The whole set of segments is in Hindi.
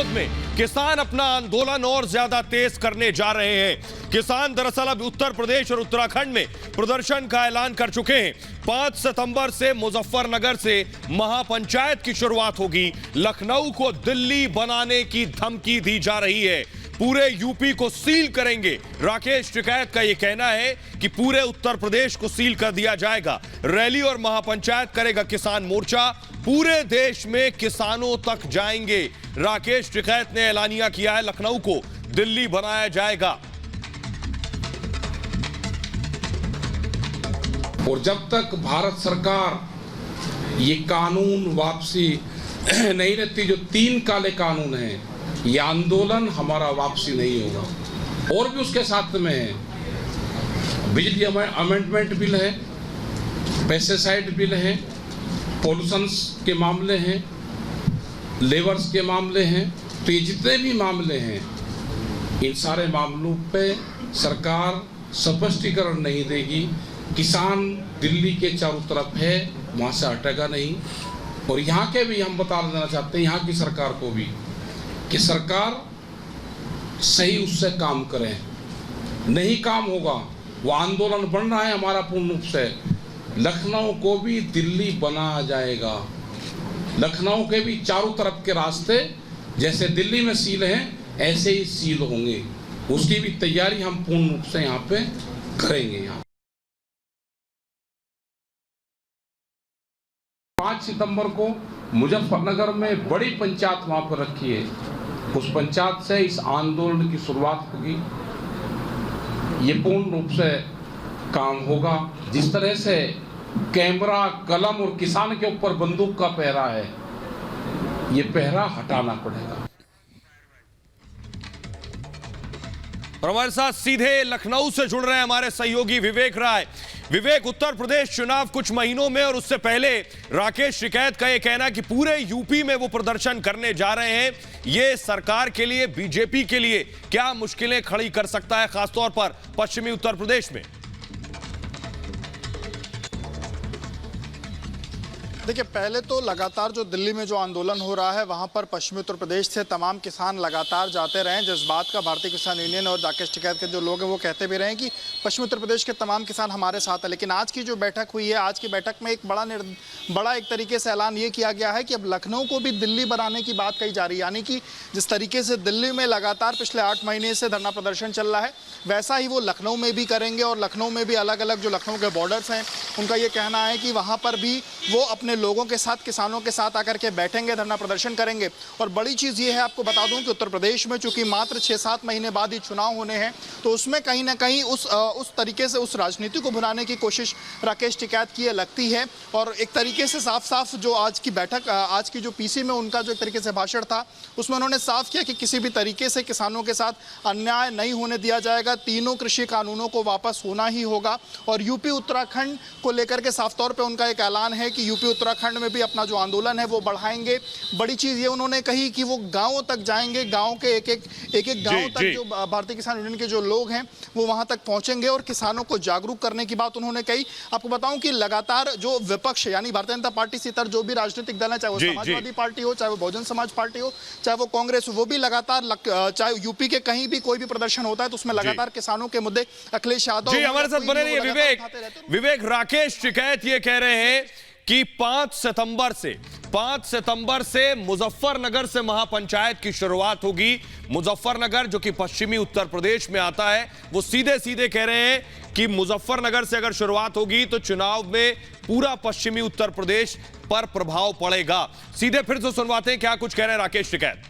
विरोध में किसान अपना आंदोलन और ज्यादा तेज करने जा रहे हैं। किसान दरअसल अब उत्तर प्रदेश और उत्तराखंड में प्रदर्शन का ऐलान कर चुके हैं। 5 सितंबर से मुजफ्फरनगर से महापंचायत की शुरुआत होगी। लखनऊ को दिल्ली बनाने की धमकी दी जा रही है। पूरे यूपी को सील करेंगे। राकेश टिकैत का यह कहना है कि पूरे उत्तर प्रदेश को सील कर दिया जाएगा। रैली और महापंचायत करेगा किसान मोर्चा। पूरे देश में किसानों तक जाएंगे। राकेश टिकैत ने ऐलानिया किया है, लखनऊ को दिल्ली बनाया जाएगा। और जब तक भारत सरकार ये कानून वापसी नहीं रहती, जो 3 काले कानून हैं, ये आंदोलन हमारा वापसी नहीं होगा। और भी उसके साथ में है, बिजली अमेंडमेंट बिल है, पेस्टिसाइड बिल है, पॉल्यूशंस के मामले हैं, लेबर्स के मामले हैं। तो ये जितने भी मामले हैं, इन सारे मामलों पे सरकार स्पष्टीकरण नहीं देगी। किसान दिल्ली के चारों तरफ है, वहाँ से हटेगा नहीं। और यहाँ के भी हम बता देना चाहते हैं, यहाँ की सरकार को भी, कि सरकार सही उससे काम करे। नहीं काम होगा, वो आंदोलन बढ़ रहा है हमारा पूर्ण रूप से। लखनऊ को भी दिल्ली बनाया जाएगा। लखनऊ के भी चारों तरफ के रास्ते जैसे दिल्ली में सील हैं, ऐसे ही सील होंगे। उसकी भी तैयारी हम पूर्ण रूप से यहाँ पे करेंगे। यहाँ 5 सितंबर को मुजफ्फरनगर में बड़ी पंचायत वहाँ पर रखी है। उस पंचायत से इस आंदोलन की शुरुआत होगी। ये पूर्ण रूप से काम होगा। जिस तरह से कैमरा, कलम और किसान के ऊपर बंदूक का पहरा है, ये पहरा हटाना पड़ेगा। और हमारे साथ सीधे लखनऊ से जुड़ रहे हैं हमारे सहयोगी विवेक राय। विवेक, उत्तर प्रदेश चुनाव कुछ महीनों में और उससे पहले राकेश टिकैत का यह कहना कि पूरे यूपी में वो प्रदर्शन करने जा रहे हैं, ये सरकार के लिए, बीजेपी के लिए क्या मुश्किलें खड़ी कर सकता है, खासतौर पर पश्चिमी उत्तर प्रदेश में? देखिए, पहले तो लगातार जो दिल्ली में जो आंदोलन हो रहा है, वहां पर पश्चिमी उत्तर प्रदेश से तमाम किसान लगातार जाते रहे। जिस बात का भारतीय किसान यूनियन और राकेश टिकैत के जो लोग हैं वो कहते भी रहे हैं कि पश्चिमी उत्तर प्रदेश के तमाम किसान हमारे साथ हैं। लेकिन आज की जो बैठक हुई है, आज की बैठक में एक बड़ा एक तरीके से ऐलान ये किया गया है कि अब लखनऊ को भी दिल्ली बनाने की बात कही जा रही है। यानी कि जिस तरीके से दिल्ली में लगातार पिछले 8 महीने से धरना प्रदर्शन चल रहा है, वैसा ही वो लखनऊ में भी करेंगे। और लखनऊ में भी अलग अलग जो लखनऊ के बॉर्डर्स हैं, उनका ये कहना है कि वहाँ पर भी वो अपने लोगों के साथ, किसानों के साथ आकर के बैठेंगे, धरना प्रदर्शन करेंगे। और बड़ी चीज़ ये है, आपको बता दूं कि उत्तर प्रदेश में चूंकि मात्र 6-7 महीने बाद ही चुनाव होने हैं, तो उसमें कहीं ना कहीं उस तरीके से उस राजनीति को भुनाने की कोशिश राकेश टिकैत की लगती है। और एक तरीके से साफ जो आज की बैठक, आज की जो पीसी में उनका जो एक तरीके से भाषण था, उसमें उन्होंने साफ किया कि किसी भी तरीके से किसानों के साथ अन्याय नहीं होने दिया जाएगा। तीनों कृषि कानूनों को वापस होना ही होगा। और यूपी उत्तराखंड को लेकर के साफ तौर पर उनका एक ऐलान है कि यूपी उत्तराखंड में भी अपना जो आंदोलन है वो बढ़ाएंगे। बड़ी चीज ये उन्होंने कही कि वो गांवों तक जाएंगे, गांव के एक गांव तक जो भारतीय किसान यूनियन के जो लोग हैं वो वहां तक पहुंचेंगे और किसानों को जागरूक करने की बात उन्होंने कही। आपको बताऊं कि लगातार जो विपक्ष यानी भारतीय जनता पार्टी से इतर जो भी राजनीतिक दल है, चाहे वो समाजवादी पार्टी हो, चाहे वो बहुजन समाज पार्टी हो, चाहे वो कांग्रेस हो, वो भी लगातार, चाहे यूपी के कहीं भी कोई भी प्रदर्शन होता है तो उसमें लगातार किसानों के मुद्दे, अखिलेश यादव जी हमारे साथ बने रहिए। विवेक, राकेश टिकैत ये कह रहे हैं कि 5 सितंबर से मुजफ्फरनगर से महापंचायत की शुरुआत होगी। मुजफ्फरनगर जो कि पश्चिमी उत्तर प्रदेश में आता है, वो सीधे कह रहे हैं कि मुजफ्फरनगर से अगर शुरुआत होगी तो चुनाव में पूरा पश्चिमी उत्तर प्रदेश पर प्रभाव पड़ेगा। सीधे फिर से सुनवाते हैं क्या कुछ कह रहे हैं राकेश टिकैत।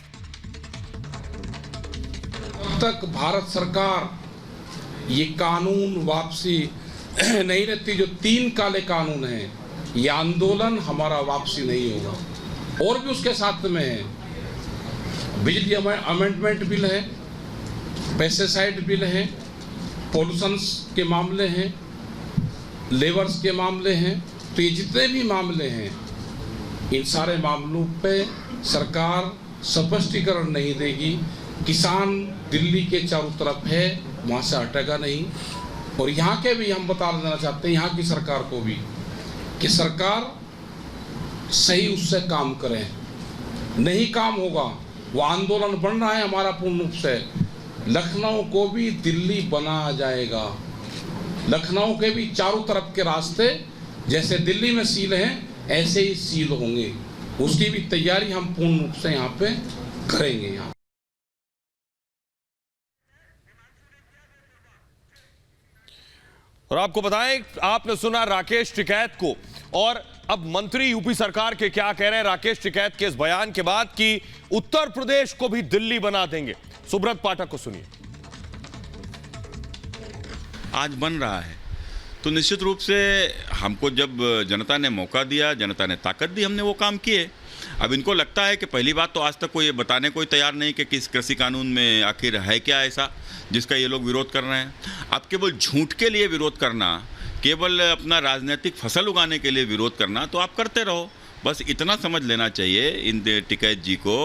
अब तक भारत सरकार ये कानून वापसी नहीं रहती, जो 3 काले कानून हैं, ये आंदोलन हमारा वापसी नहीं होगा। और भी उसके साथ में है, बिजली अमेंडमेंट बिल है, पेस्टिसाइड बिल है, पॉल्यूशंस के मामले हैं, लेबर्स के मामले हैं। तो ये जितने भी मामले हैं, इन सारे मामलों पे सरकार स्पष्टीकरण नहीं देगी। किसान दिल्ली के चारों तरफ है, वहाँ से हटेगा नहीं। और यहाँ के भी हम बता देना चाहते हैं, यहाँ की सरकार को भी, कि सरकार सही उससे काम करे। नहीं काम होगा, वो आंदोलन बन रहा है हमारा पूर्ण रूप से। लखनऊ को भी दिल्ली बनाया जाएगा। लखनऊ के भी चारों तरफ के रास्ते जैसे दिल्ली में सील हैं ऐसे ही सील होंगे। उसकी भी तैयारी हम पूर्ण रूप से यहाँ पे करेंगे। यहाँ और आपको बताएं, आपने सुना राकेश टिकैत को, और अब मंत्री यूपी सरकार के क्या कह रहे हैं राकेश टिकैत के इस बयान के बाद कि उत्तर प्रदेश को भी दिल्ली बना देंगे। सुब्रत पाठक को सुनिए। आज बन रहा है तो निश्चित रूप से हमको जब जनता ने मौका दिया, जनता ने ताकत दी, हमने वो काम किए। अब इनको लगता है कि पहली बात तो आज तक कोई ये बताने कोई तैयार नहीं कि किस कृषि कानून में आखिर है क्या ऐसा जिसका ये लोग विरोध कर रहे हैं। अब केवल झूठ के लिए विरोध करना, केवल अपना राजनीतिक फसल उगाने के लिए विरोध करना तो आप करते रहो। बस इतना समझ लेना चाहिए इन टिकैत जी को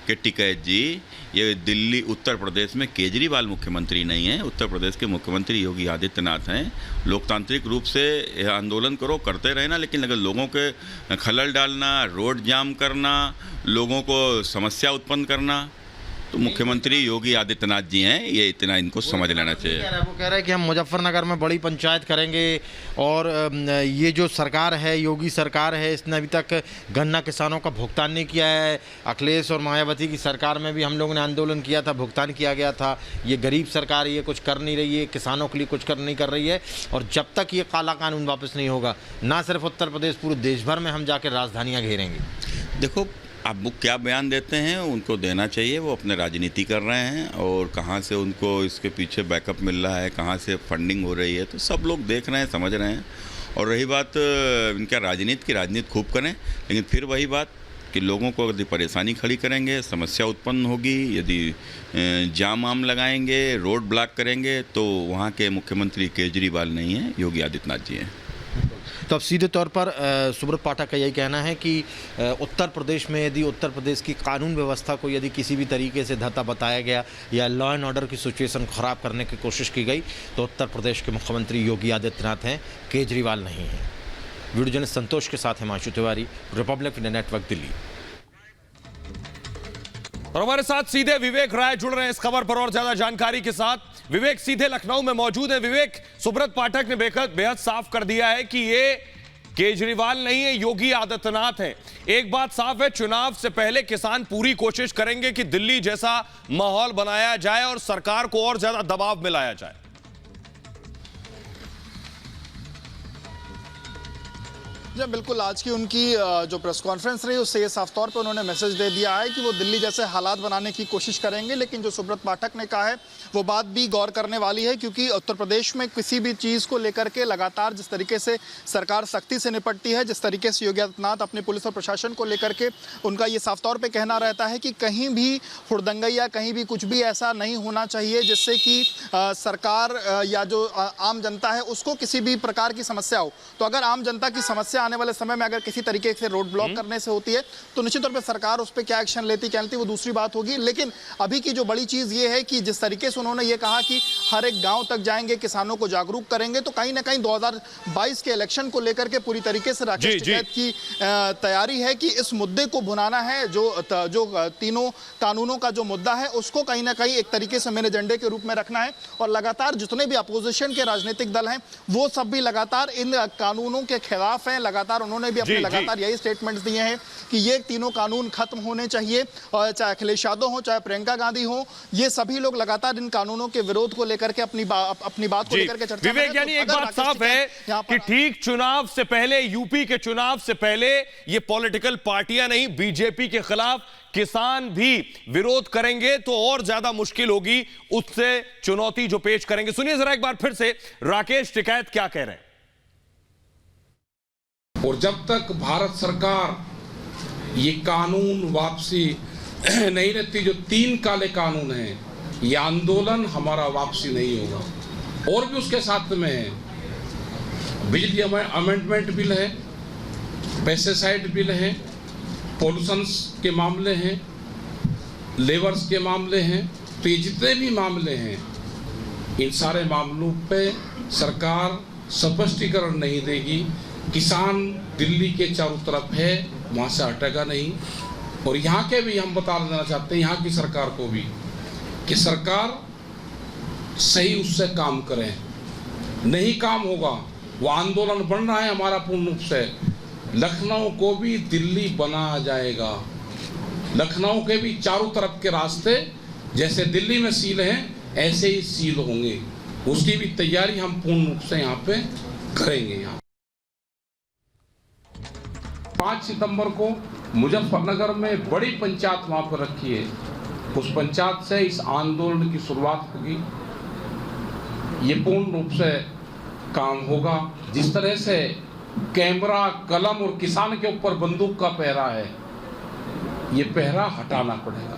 कि टिकैत जी ये दिल्ली उत्तर प्रदेश में केजरीवाल मुख्यमंत्री नहीं है, उत्तर प्रदेश के मुख्यमंत्री योगी आदित्यनाथ हैं। लोकतांत्रिक रूप से आंदोलन करो, करते रहना, लेकिन अगर लोगों के खलल डालना, रोड जाम करना, लोगों को समस्या उत्पन्न करना, तो मुख्यमंत्री योगी आदित्यनाथ जी हैं, ये इतना इनको समझ लेना चाहिए। वो कह रहे हैं कि हम मुजफ्फरनगर में बड़ी पंचायत करेंगे और ये जो सरकार है, योगी सरकार है, इसने अभी तक गन्ना किसानों का भुगतान नहीं किया है। अखिलेश और मायावती की सरकार में भी हम लोगों ने आंदोलन किया था, भुगतान किया गया था। ये गरीब सरकार ये कुछ कर नहीं रही है, किसानों के लिए कुछ नहीं कर रही है। और जब तक ये काला कानून वापस नहीं होगा, ना सिर्फ उत्तर प्रदेश, पूरे देश भर में हम जाकर राजधानियाँ घेरेंगे। देखो आप वो क्या बयान देते हैं उनको देना चाहिए, वो अपने राजनीति कर रहे हैं और कहाँ से उनको इसके पीछे बैकअप मिल रहा है, कहाँ से फंडिंग हो रही है, तो सब लोग देख रहे हैं, समझ रहे हैं। और रही बात इनका राजनीति की, राजनीति खूब करें, लेकिन फिर वही बात कि लोगों को यदि परेशानी खड़ी करेंगे, समस्या उत्पन्न होगी, यदि जाम वाम लगाएंगे, रोड ब्लॉक करेंगे, तो वहाँ के मुख्यमंत्री केजरीवाल नहीं हैं, योगी आदित्यनाथ जी हैं। तो अब सीधे तौर पर सुब्रत पाठक का यही कहना है कि उत्तर प्रदेश में यदि उत्तर प्रदेश की कानून व्यवस्था को यदि किसी भी तरीके से धत्ता बताया गया या लॉ एंड ऑर्डर की सिचुएशन ख़राब करने की कोशिश की गई तो उत्तर प्रदेश के मुख्यमंत्री योगी आदित्यनाथ हैं, केजरीवाल नहीं हैं। वीडियो जर्नलिस्ट संतोष के साथ Himanshu Tiwari, Republic India network, Delhi. और हमारे साथ सीधे विवेक राय जुड़ रहे हैं इस खबर पर और ज्यादा जानकारी के साथ। विवेक सीधे लखनऊ में मौजूद है। विवेक, सुब्रत पाठक ने बेहद साफ कर दिया है कि ये केजरीवाल नहीं है, योगी आदित्यनाथ हैं। एक बात साफ है, चुनाव से पहले किसान पूरी कोशिश करेंगे कि दिल्ली जैसा माहौल बनाया जाए और सरकार को और ज्यादा दबाव में लाया जाए। जी बिल्कुल, आज की उनकी जो प्रेस कॉन्फ्रेंस रही उससे ये साफ तौर पे उन्होंने मैसेज दे दिया है कि वो दिल्ली जैसे हालात बनाने की कोशिश करेंगे। लेकिन जो सुब्रत पाठक ने कहा है वो बात भी गौर करने वाली है, क्योंकि उत्तर प्रदेश में किसी भी चीज़ को लेकर के लगातार जिस तरीके से सरकार सख्ती से निपटती है, जिस तरीके से योगी आदित्यनाथ अपने पुलिस और प्रशासन को लेकर के उनका ये साफ तौर पर कहना रहता है कि कहीं भी हुड़दंगई या कहीं भी कुछ भी ऐसा नहीं होना चाहिए जिससे कि सरकार या जो आम जनता है उसको किसी भी प्रकार की समस्या हो। तो अगर आम जनता की समस्या आने वाले समय में अगर किसी तरीके से रोड ब्लॉक करने से होती है तो निश्चित तौर पे सरकार उस पर क्या एक्शन लेती क्या लेती वो दूसरी बात होगी। लेकिन अभी की जो बड़ी चीज ये है कि जिस तरीके से उन्होंने ये कहा कि हर एक गांव तक जाएंगे, किसानों को जागरूक करेंगे, तो कहीं ना कहीं 2022 के इलेक्शन को लेकर के पूरी तरीके से राकेश टिकैत की तैयारी है कि इस मुद्दे को भुनाना है। जो तीनों कानूनों का जो मुद्दा है उसको कहीं ना कहीं एक तरीके से मेन एजेंडे के रूप में रखना है। और लगातार जितने भी अपोजिशन के राजनीतिक दल हैं वो सब भी लगातार इन कानूनों के खिलाफ हैं। लगातार उन्होंने भी अपने लगातार यही स्टेटमेंट्स दिए हैं कि ये तीनों कानून खत्म होने चाहिए। और चाहे अखिलेश यादव हो, चाहे प्रियंका गांधी हो, ये सभी लोग लगातार इन कानूनों के विरोध को लेकर के अपनी बात को लेकर के चर्चा कर रहे हैं। विवेक, यानी एक बात साफ है कि ठीक चुनाव से पहले, यूपी के चुनाव से पहले ये पॉलिटिकल पार्टियां नहीं, बीजेपी के खिलाफ किसान भी विरोध करेंगे तो और ज्यादा मुश्किल होगी उससे चुनौती जो पेश करेंगे। सुनिए जरा एक बार फिर से राकेश टिकैत क्या कह रहे हैं। और जब तक भारत सरकार ये कानून वापसी नहीं रहती, जो 3 काले कानून हैं, ये आंदोलन हमारा वापसी नहीं होगा। और भी उसके साथ में है बिजली अमेंडमेंट बिल है, पेस्टिसाइड बिल है, पॉल्यूशन के मामले हैं, लेबर्स के मामले हैं। तो ये जितने भी मामले हैं, इन सारे मामलों पे सरकार स्पष्टीकरण नहीं देगी। किसान दिल्ली के चारों तरफ है, वहाँ से हटेगा नहीं। और यहाँ के भी हम बता देना चाहते हैं, यहाँ की सरकार को भी, कि सरकार सही उससे काम करें। नहीं काम होगा, वो आंदोलन बन रहा है हमारा पूर्ण रूप से, लखनऊ को भी दिल्ली बनाया जाएगा। लखनऊ के भी चारों तरफ के रास्ते जैसे दिल्ली में सील हैं ऐसे ही सील होंगे, उसकी भी तैयारी हम पूर्ण रूप से यहाँ पे करेंगे। यहाँ 5 सितंबर को मुजफ्फरनगर में बड़ी पंचायत वहाँ पर रखी है, उस पंचायत से इस आंदोलन की शुरुआत होगी। ये पूर्ण रूप से काम होगा। जिस तरह से कैमरा, कलम और किसान के ऊपर बंदूक का पहरा है, ये पहरा हटाना पड़ेगा।